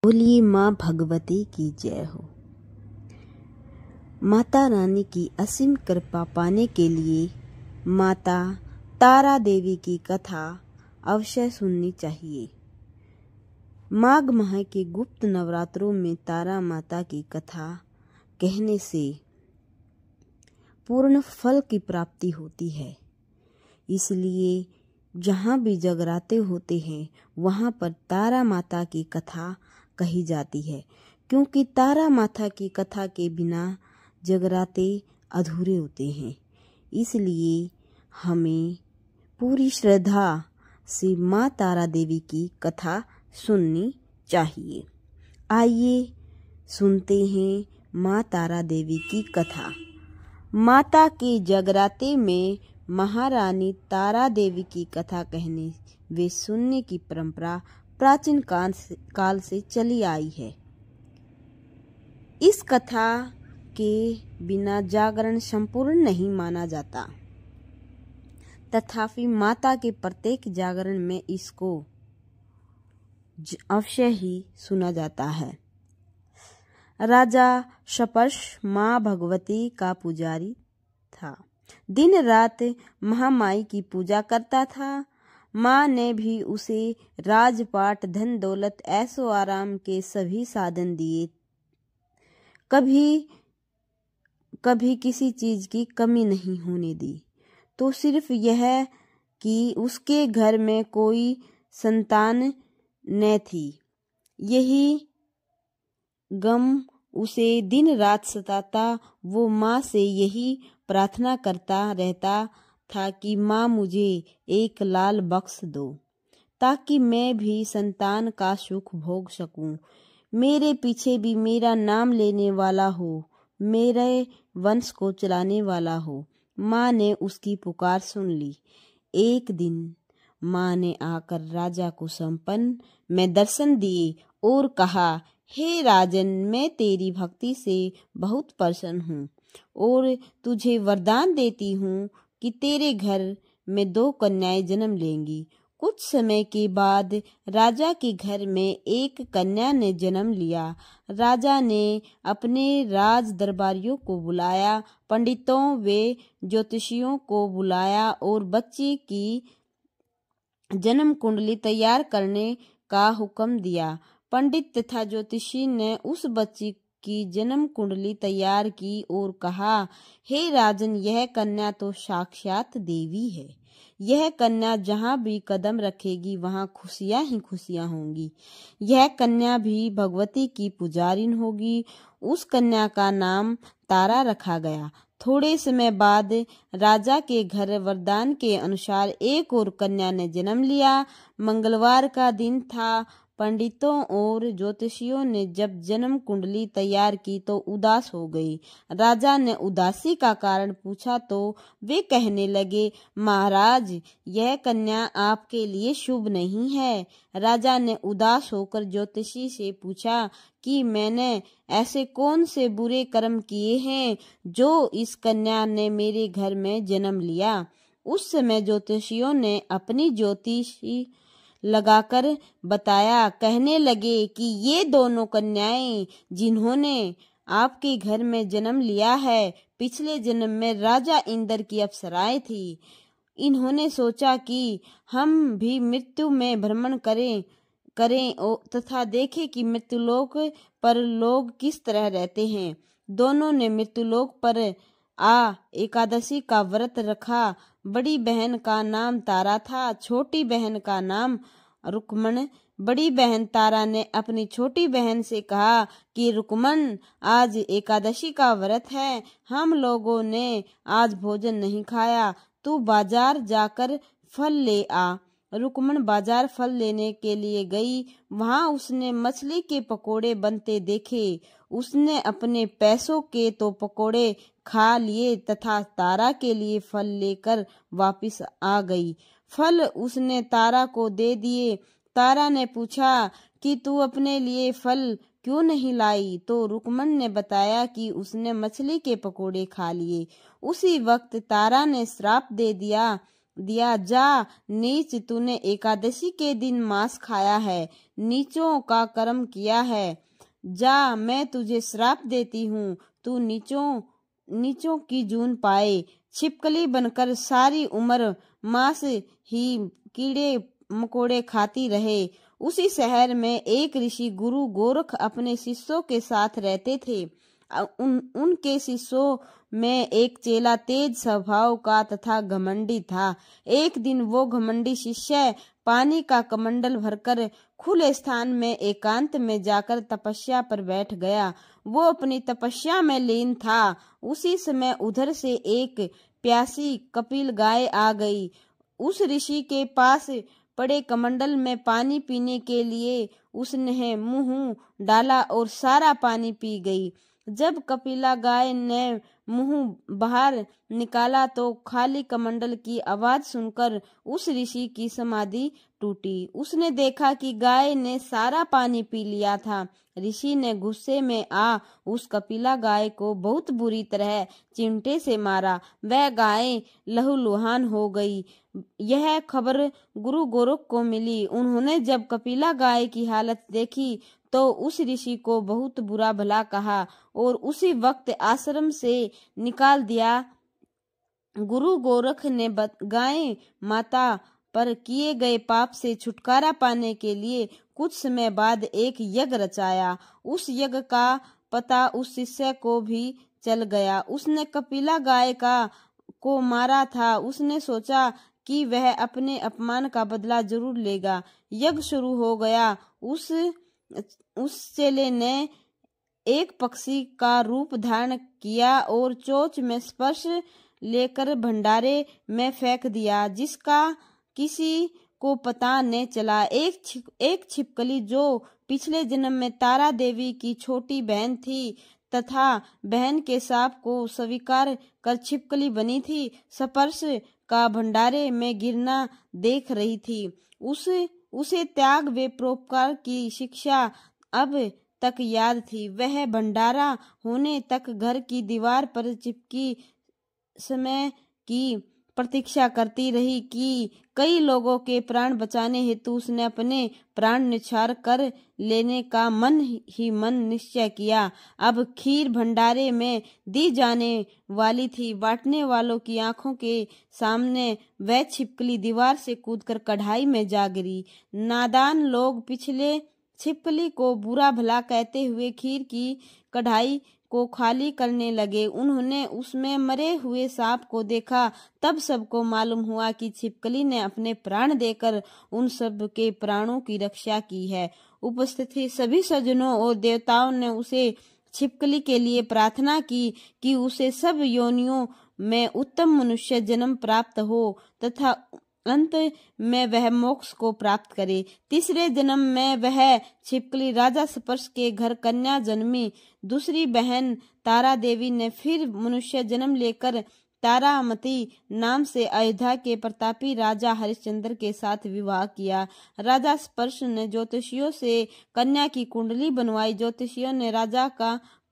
बोलिए माँ भगवती की जय हो। माता रानी की असीम कृपा पाने के लिए माता तारा देवी की कथा अवश्य सुननी चाहिए। माघ माह के गुप्त नवरात्रों में तारा माता की कथा कहने से पूर्ण फल की प्राप्ति होती है। इसलिए जहाँ भी जगराते होते हैं वहाँ पर तारा माता की कथा कही जाती है, क्योंकि तारा माता की कथा के बिना जगराते अधूरे होते हैं। इसलिए हमें पूरी श्रद्धा से माँ तारा देवी की कथा सुननी चाहिए। आइए सुनते हैं माँ तारा देवी की कथा। माता के जगराते में महारानी तारा देवी की कथा कहने व सुनने की परंपरा प्राचीन काल से चली आई है। इस कथा के बिना जागरण संपूर्ण नहीं माना जाता, तथापि माता के प्रत्येक जागरण में इसको अवश्य ही सुना जाता है। राजा शपश माँ भगवती का पुजारी था। दिन रात महामाई की पूजा करता था। माँ ने भी उसे राजपाट, धन दौलत, ऐशो आराम के सभी साधन दिए। कभी किसी चीज की कमी नहीं होने दी। तो सिर्फ यह कि उसके घर में कोई संतान न थी, यही गम उसे दिन रात सताता। वो माँ से यही प्रार्थना करता रहता था कि माँ मुझे एक लाल बख्श दो, ताकि मैं भी संतान का सुख भोग सकूं। मेरे पीछे भी मेरा नाम लेने वाला हो, मेरे वंश को चलाने वाला हो। माँ ने उसकी पुकार सुन ली। एक दिन माँ ने आकर राजा को संपन्न में दर्शन दिए और कहा, हे राजन, मैं तेरी भक्ति से बहुत प्रसन्न हूँ और तुझे वरदान देती हूँ कि तेरे घर में 2 कन्याएं जन्म लेंगी। कुछ समय के बाद राजा के घर में एक कन्या ने जन्म लिया। राजा ने अपने राज दरबारियों को बुलाया, पंडितों व ज्योतिषियों को बुलाया और बच्चे की जन्म कुंडली तैयार करने का हुक्म दिया। पंडित तथा ज्योतिषी ने उस बच्ची की जन्म कुंडली तैयार की और कहा, हे राजन, यह कन्या तो साक्षात देवी है। यह कन्या जहाँ भी कदम रखेगी वहाँ खुशियाँ ही खुशियाँ होंगी। यह कन्या भी भगवती की पुजारिन होगी। उस कन्या का नाम तारा रखा गया। थोड़े समय बाद राजा के घर वरदान के अनुसार एक और कन्या ने जन्म लिया। मंगलवार का दिन था। पंडितों और ज्योतिषियों ने जब जन्म कुंडली तैयार की तो उदास हो गई। राजा ने उदासी का कारण पूछा तो वे कहने लगे, महाराज, यह कन्या आपके लिए शुभ नहीं है। राजा ने उदास होकर ज्योतिषी से पूछा कि मैंने ऐसे कौन से बुरे कर्म किए हैं जो इस कन्या ने मेरे घर में जन्म लिया। उस समय ज्योतिषियों ने अपनी ज्योतिषी लगाकर बताया। कहने लगे कि ये दोनों कन्याएं जिन्होंने आपके घर में जन्म लिया है, पिछले जन्म में राजा इंद्र की अप्सराएं थी। इन्होंने सोचा कि हम भी मृत्यु में भ्रमण करें तथा देखें कि मृत्युलोक पर लोग किस तरह रहते हैं। दोनों ने मृत्युलोक पर एकादशी का व्रत रखा। बड़ी बहन का नाम तारा था, छोटी बहन का नाम रुक्मण। बड़ी बहन तारा ने अपनी छोटी बहन से कहा कि रुक्मण, आज एकादशी का व्रत है, हम लोगों ने आज भोजन नहीं खाया, तू बाजार जाकर फल ले आ। रुक्मण बाजार फल लेने के लिए गई। वहां उसने मछली के पकोड़े बनते देखे। उसने अपने पैसों के तो पकोड़े खा लिए तथा तारा के लिए फल लेकर वापस आ गई। फल उसने तारा को दे दिए। तारा ने पूछा कि तू अपने लिए फल क्यों नहीं लाई? तो रुक्मण ने बताया कि उसने मछली के पकोड़े खा लिए। उसी वक्त तारा ने श्राप दे दिया दिया, जा नीच, तूने एकादशी के दिन मांस खाया है, नीचों का कर्म किया है। जा, मैं तुझे श्राप देती हूँ, तू नीचों की जून पाए। छिपकली बनकर सारी उम्र मांस ही कीड़े मकोड़े खाती रहे। उसी शहर में एक ऋषि गुरु गोरख अपने शिष्यों के साथ रहते थे। उनके शिष्यों में एक चेला तेज स्वभाव का तथा घमंडी था। एक दिन वो घमंडी शिष्य पानी का कमंडल भरकर खुले स्थान में एकांत में जाकर तपस्या पर बैठ गया। वो अपनी तपस्या में लीन था। उसी समय उधर से एक प्यासी कपिल गाय आ गई। उस ऋषि के पास पड़े कमंडल में पानी पीने के लिए उसने मुंह डाला और सारा पानी पी गई। जब कपिला गाय ने मुंह बाहर निकाला तो खाली कमंडल की आवाज सुनकर उस ऋषि की समाधि टूटी। उसने देखा कि गाय ने सारा पानी पी लिया था। ऋषि ने गुस्से में आ उस कपिला गाय को बहुत बुरी तरह चिमटे से मारा। वह गाय लहूलुहान हो गई। यह खबर गुरु गोरख को मिली। उन्होंने जब कपिला गाय की हालत देखी तो उस ऋषि को बहुत बुरा भला कहा और उसी वक्त आश्रम से निकाल दिया। गुरु गोरख ने गाय माता पर किए गए पाप से छुटकारा पाने के लिए कुछ समय बाद एक यज्ञ रचाया। उस यज्ञ का पता उस शिष्य को भी चल गया। उसने कपिला गाय को मारा था। उसने सोचा कि वह अपने अपमान का बदला जरूर लेगा। यज्ञ शुरू हो गया। उस चेले ने एक पक्षी का रूप धारण किया और चोंच में स्पर्श लेकर भंडारे में फेंक दिया, जिसका किसी को पता न चला। एक छिपकली जो पिछले जन्म में तारा देवी की छोटी बहन थी तथा बहन के शाप को स्वीकार कर छिपकली बनी थी, स्पर्श का भंडारे में गिरना देख रही थी। उसे त्याग व परोपकार की शिक्षा अब तक याद थी। वह भंडारा होने तक घर की दीवार पर चिपकी समय की प्रतीक्षा करती रही कि कई लोगों के प्राण बचाने हेतु उसने अपने प्राण न्यौछावर कर लेने का मन ही मन निश्चय किया। अब खीर भंडारे में दी जाने वाली थी। बांटने वालों की आंखों के सामने वह छिपकली दीवार से कूदकर कढ़ाई में जा गिरी। नादान लोग पिछले छिपकली को बुरा भला कहते हुए खीर की कढ़ाई को खाली करने लगे। उन्होंने उसमें मरे हुए सांप को देखा। तब सबको मालूम हुआ कि छिपकली ने अपने प्राण देकर उन सब के प्राणों की रक्षा की है। उपस्थित सभी सज्जनों और देवताओं ने उसे छिपकली के लिए प्रार्थना की कि उसे सब योनियों में उत्तम मनुष्य जन्म प्राप्त हो तथा अंत में वह मोक्ष को प्राप्त करे। तीसरे जन्म में वह छिपकली राजा स्पर्श के घर कन्या जन्मी। दूसरी बहन तारा देवी ने फिर मनुष्य जन्म लेकर तारामती नाम से अयोध्या के प्रतापी राजा हरिश्चंद्र के साथ विवाह किया। राजा स्पर्श ने ज्योतिषियों से कन्या की कुंडली बनवाई। ज्योतिषियों ने राजा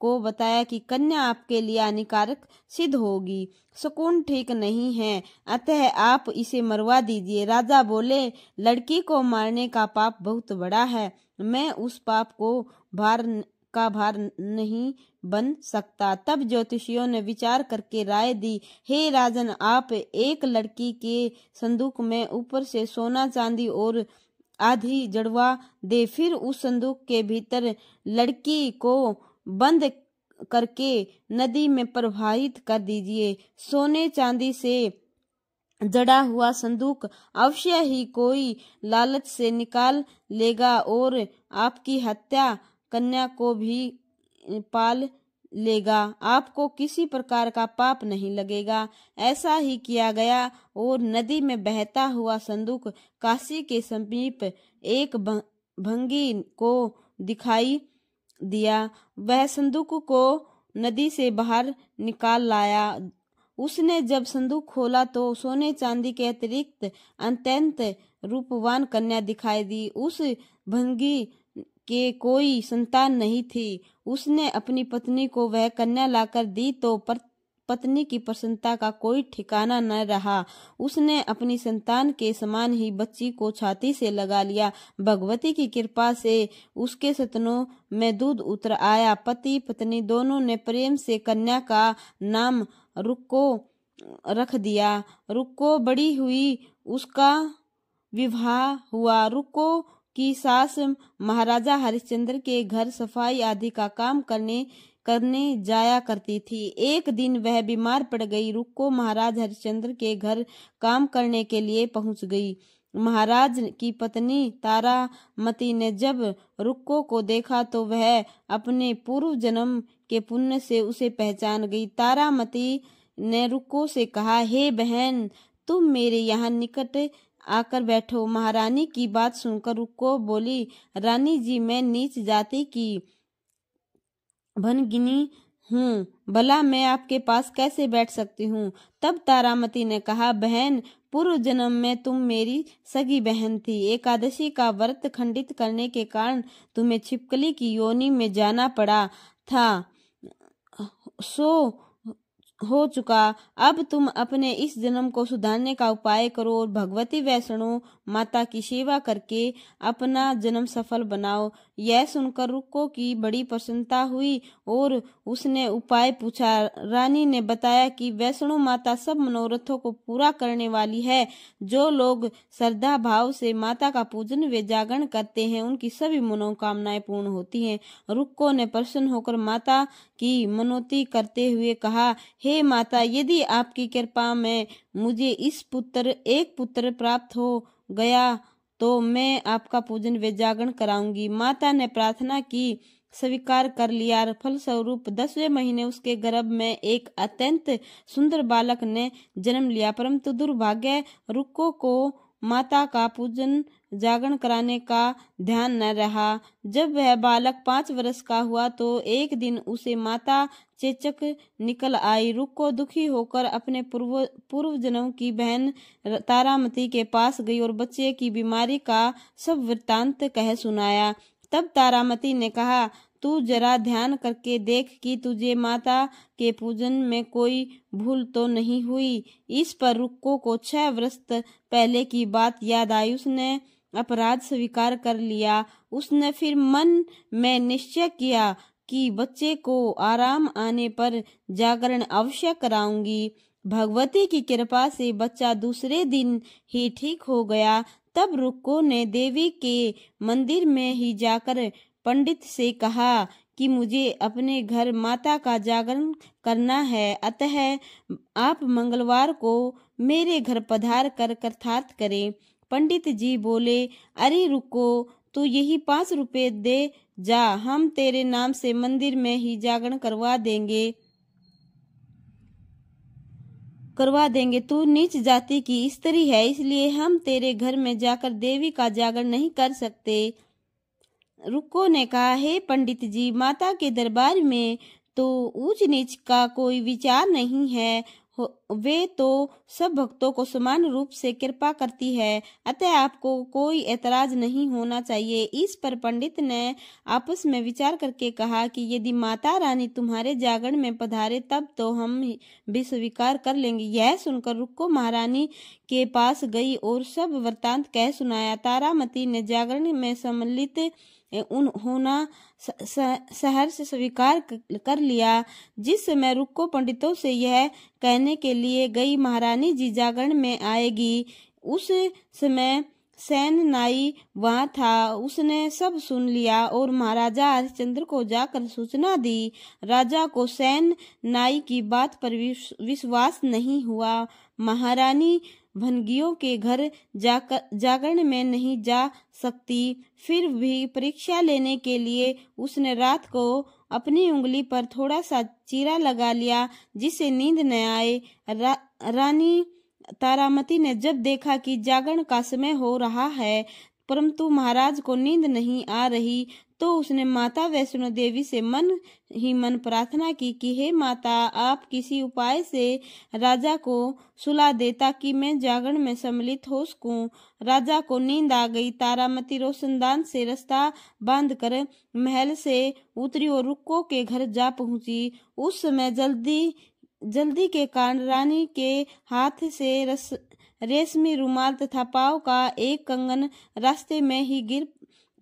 को बताया कि कन्या आपके लिए हानिकारक सिद्ध होगी, शकुन ठीक नहीं है, अतः आप इसे मरवा दीजिए। राजा बोले, लड़की को मारने का पाप बहुत बड़ा है, मैं उस पाप को भार नहीं बन सकता। तब ज्योतिषियों ने विचार करके राय दी, हे राजन, आप एक लड़की के संदूक में ऊपर से सोना चांदी और आधी जड़वा दे, फिर उस संदूक के भीतर लड़की को बंद करके नदी में प्रवाहित कर दीजिए। सोने चांदी से जड़ा हुआ संदूक अवश्य ही कोई लालच से निकाल लेगा और आपकी हत्या कन्या को भी पाल लेगा। आपको किसी प्रकार का पाप नहीं लगेगा। ऐसा ही किया गया और नदी में बहता हुआ संदूक काशी के समीप एक भंगी को दिखाई दिया। वह संदूक को नदी से बाहर निकाल लाया। उसने जब संदूक खोला तो सोने चांदी के अतिरिक्त अत्यंत रूपवान कन्या दिखाई दी। उस भंगी के कोई संतान नहीं थी। उसने अपनी पत्नी को वह कन्या लाकर दी तो पत्नी की प्रसन्नता का कोई ठिकाना न रहा। उसने अपनी संतान के समान ही बच्ची को छाती से लगा लिया। भगवती की कृपा से उसके स्तनों में दूध उतर आया। पति पत्नी दोनों ने प्रेम से कन्या का नाम रुक्को रख दिया। रुक्को बड़ी हुई, उसका विवाह हुआ। रुक्को की सास महाराजा हरिश्चंद्र के घर सफाई आदि का काम करने जाया करती थी। एक दिन वह बीमार पड़ गई। रुक्को महाराज हरिश्चंद्र के घर काम करने के लिए पहुंच गई। महाराज की पत्नी तारामती ने जब रुक्को को देखा तो वह अपने पूर्व जन्म के पुण्य से उसे पहचान गई। तारामती ने रुक्को से कहा, हे बहन, तुम मेरे यहाँ निकट आकर बैठो। महारानी की बात सुनकर रुक्को बोली, रानी जी, मैं नीच जाति की भनगिनी हूँ, भला मैं आपके पास कैसे बैठ सकती हूँ। तब तारामती ने कहा, बहन, पूर्व जन्म में तुम मेरी सगी बहन थी। एकादशी का व्रत खंडित करने के कारण तुम्हें छिपकली की योनि में जाना पड़ा था। सो हो चुका। अब तुम अपने इस जन्म को सुधारने का उपाय करो और भगवती वैष्णो माता की सेवा करके अपना जन्म सफल बनाओ। यह सुनकर रुक्को की बड़ी प्रसन्नता हुई और उसने उपाय पूछा। रानी ने बताया कि वैष्णो माता सब मनोरथों को पूरा करने वाली है। जो लोग श्रद्धा भाव से माता का पूजन व जागरण करते हैं, उनकी सभी मनोकामनाएं पूर्ण होती हैं। रुक्को ने प्रसन्न होकर माता की मनोती करते हुए कहा, हे माता, यदि आपकी कृपा में मुझे एक पुत्र प्राप्त हो गया तो मैं आपका पूजन व जागरण कराऊंगी। माता ने प्रार्थना की, स्वीकार कर लिया। फलस्वरूप 10वें महीने उसके गर्भ में एक अत्यंत सुंदर बालक ने जन्म लिया। परंतु दुर्भाग्य, रुक्को को माता का पूजन जागरण कराने का ध्यान न रहा। जब वह बालक 5 वर्ष का हुआ तो एक दिन उसे माता चेचक निकल आई। रुक्को दुखी होकर अपने पूर्व जन्म की बहन तारामती के पास गई और बच्चे की बीमारी का सब वृत्तांत कह सुनाया। तब तारामती ने कहा, तू जरा ध्यान करके देख कि तुझे माता के पूजन में कोई भूल तो नहीं हुई। इस पर रुक्को को 6 वर्ष पहले की बात याद आई। उसने अपराध स्वीकार कर लिया। उसने फिर मन में निश्चय किया कि बच्चे को आराम आने पर जागरण अवश्य कराऊंगी। भगवती की कृपा से बच्चा दूसरे दिन ही ठीक हो गया। तब रुक्को ने देवी के मंदिर में ही जाकर पंडित से कहा कि मुझे अपने घर माता का जागरण करना है, अतः आप मंगलवार को मेरे घर पधार कर कथार्थ करें। पंडित जी बोले, अरे रुक्को, तू यही 5 रुपए दे जा, हम तेरे नाम से मंदिर में ही जागरण करवा देंगे। तू नीच जाति की स्त्री है, इसलिए हम तेरे घर में जाकर देवी का जागरण नहीं कर सकते। रुक्को ने कहा, हे पंडित जी, माता के दरबार में तो ऊंच नीच का कोई विचार नहीं है। वे तो सब भक्तों को समान रूप से कृपा करती है, अतः आपको कोई ऐतराज नहीं होना चाहिए। इस पर पंडित ने आपस में विचार करके कहा कि यदि माता रानी तुम्हारे जागरण में पधारे तब तो हम भी स्वीकार कर लेंगे। यह सुनकर रुक्को महारानी के पास गई और सब वृत्तांत कह सुनाया। तारामती ने जागरण में सम्मिलित होना सहर्ष स्वीकार कर लिया। जिस समय रुक्को पंडितों से यह कहने के लिए गई, महारानी जी जागरण में आएगी, उस समय सैन नाई वहां था। उसने सब सुन लिया और महाराजा हरिश्चंद्र को जाकर सूचना दी। राजा को सैन नाई की बात पर विश्वास नहीं हुआ। महारानी भनगियों के घर जागरण में नहीं जा सकती। फिर भी परीक्षा लेने के लिए उसने रात को अपनी उंगली पर थोड़ा सा चीरा लगा लिया, जिससे नींद न आए। रानी तारामती ने जब देखा कि जागरण का समय हो रहा है परंतु महाराज को नींद नहीं आ रही, तो उसने माता वैष्णो देवी से मन ही मन प्रार्थना की कि हे माता, आप किसी उपाय से राजा को सुला दे ताकि मैं जागरण में सम्मिलित हो सकूं। राजा को नींद आ गई। तारामती रोशनदान से रास्ता बांधकर महल से उतरी और रुक्को के घर जा पहुंची। उस समय जल्दी जल्दी के कारण रानी के हाथ से रेशमी रुमाल तथा पाव का एक कंगन रास्ते में ही गिर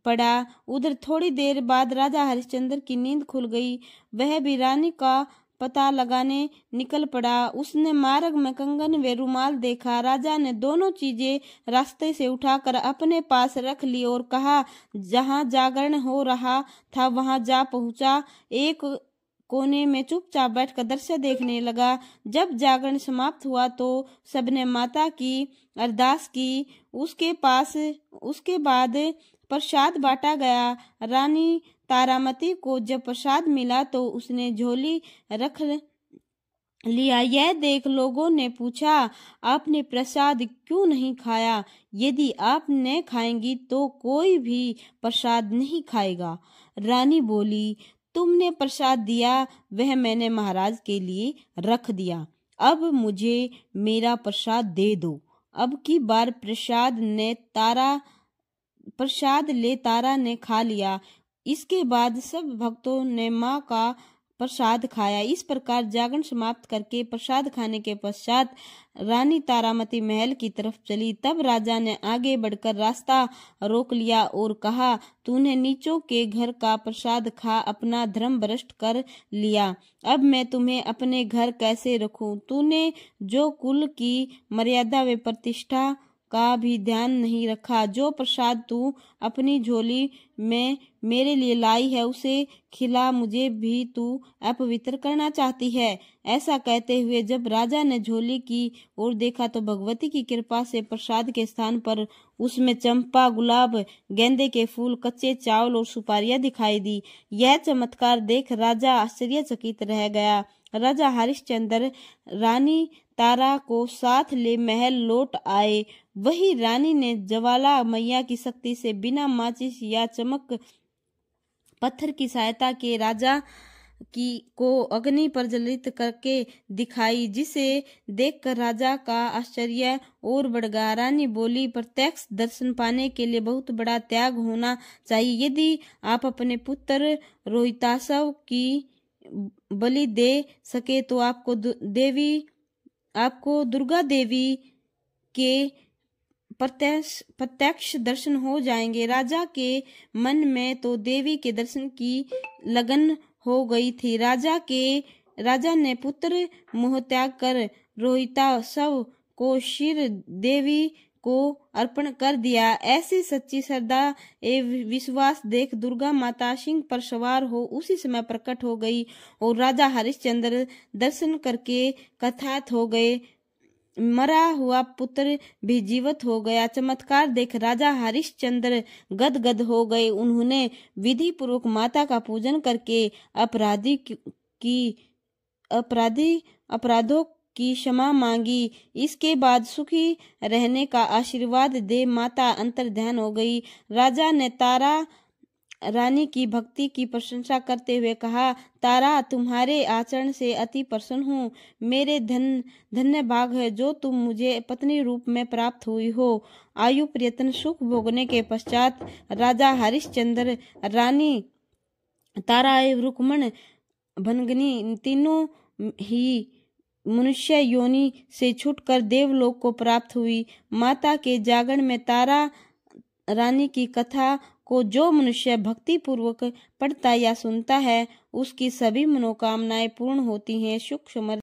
पड़ा। उधर थोड़ी देर बाद राजा हरिश्चंद्र की नींद खुल गई। वह भी रानी का पता लगाने निकल पड़ा। उसने मार्ग में कंगन व रुमाल देखा। राजा ने दोनों चीजें रास्ते से उठाकर अपने पास रख ली और कहा, जहाँ जागरण हो रहा था वहां जा पहुंचा। एक कोने में चुपचाप बैठकर दृश्य देखने लगा। जब जागरण समाप्त हुआ तो सबने माता की अरदास की। उसके बाद प्रसाद बांटा गया। रानी तारामती को जब प्रसाद मिला तो उसने झोली रख लिया। यह देख लोगों ने पूछा, आपने प्रसाद क्यों नहीं खाया? यदि आप न खाएंगी तो कोई भी प्रसाद नहीं खाएगा। रानी बोली, तुमने प्रसाद दिया वह मैंने महाराज के लिए रख दिया। अब मुझे मेरा प्रसाद दे दो। अब की बार प्रसाद ले तारा ने खा लिया। इसके बाद सब भक्तों ने माँ का प्रसाद खाया। इस प्रकार जागरण समाप्त करके प्रसाद खाने के पश्चात रानी तारामती महल की तरफ चली। तब राजा ने आगे बढ़कर रास्ता रोक लिया और कहा, तूने नीचों के घर का प्रसाद खा अपना धर्म भ्रष्ट कर लिया। अब मैं तुम्हें अपने घर कैसे रखूं? तूने जो कुल की मर्यादा व प्रतिष्ठा का भी ध्यान नहीं रखा। जो प्रसाद तू अपनी झोली में मेरे लिए लाई है उसे खिला, मुझे भी तू अपवित्र करना चाहती है। ऐसा कहते हुए जब राजा ने झोली की ओर देखा तो भगवती की कृपा से प्रसाद के स्थान पर उसमें चंपा, गुलाब, गेंदे के फूल, कच्चे चावल और सुपारियां दिखाई दी। यह चमत्कार देख राजा आश्चर्यचकित रह गया। राजा हरिश्चंद्र रानी तारा को साथ ले महल लौट आए। वही रानी ने ज्वाला मैया की शक्ति से बिना माचिस या चमक पत्थर की सहायता के राजा को अग्नि प्रज्वलित करके दिखाई, जिसे देखकर राजा का आश्चर्य और बढ़ गया। रानी बोली, प्रत्यक्ष दर्शन पाने के लिए बहुत बड़ा त्याग होना चाहिए। यदि आप अपने पुत्र रोहिताशव की बलि दे सके तो आपको दुर्गा देवी के प्रत्यक्ष दर्शन हो जाएंगे। राजा के मन में तो देवी के दर्शन की लगन हो गई थी। राजा ने पुत्र मोह त्याग कर रोहिताशव को शिर देवी को अर्पण कर दिया। ऐसी सच्ची श्रद्धा एवं विश्वास देख दुर्गा माता सिंह पर सवार हो उसी समय प्रकट हो गई और राजा हरिश्चंद्र दर्शन करके कथात हो गए। मरा हुआ पुत्र भी जीवित हो गया। चमत्कार देख राजा हरिश्चंद्र गदगद हो गए। उन्होंने विधि पूर्वक माता का पूजन करके अपराधों की क्षमा मांगी। इसके बाद सुखी रहने का आशीर्वाद दे माता अंतर्ध्यान हो गई। राजा ने तारा रानी की भक्ति की प्रशंसा करते हुए कहा, तारा, तुम्हारे आचरण से अति प्रसन्न हूँ। मेरे धन्य भाग है जो तुम मुझे पत्नी रूप में प्राप्त हुई हो। आयु प्रयत्न सुख भोगने के पश्चात राजा हरिश्चंद्र रानी तारा एवं रुक्मण भनगनी तीनों ही मनुष्य योनि से छूटकर देवलोक को प्राप्त हुई। माता के जागरण में तारा रानी की कथा को जो मनुष्य भक्ति पूर्वक पढ़ता या सुनता है उसकी सभी मनोकामनाएं पूर्ण होती हैं। सुख समृद्धि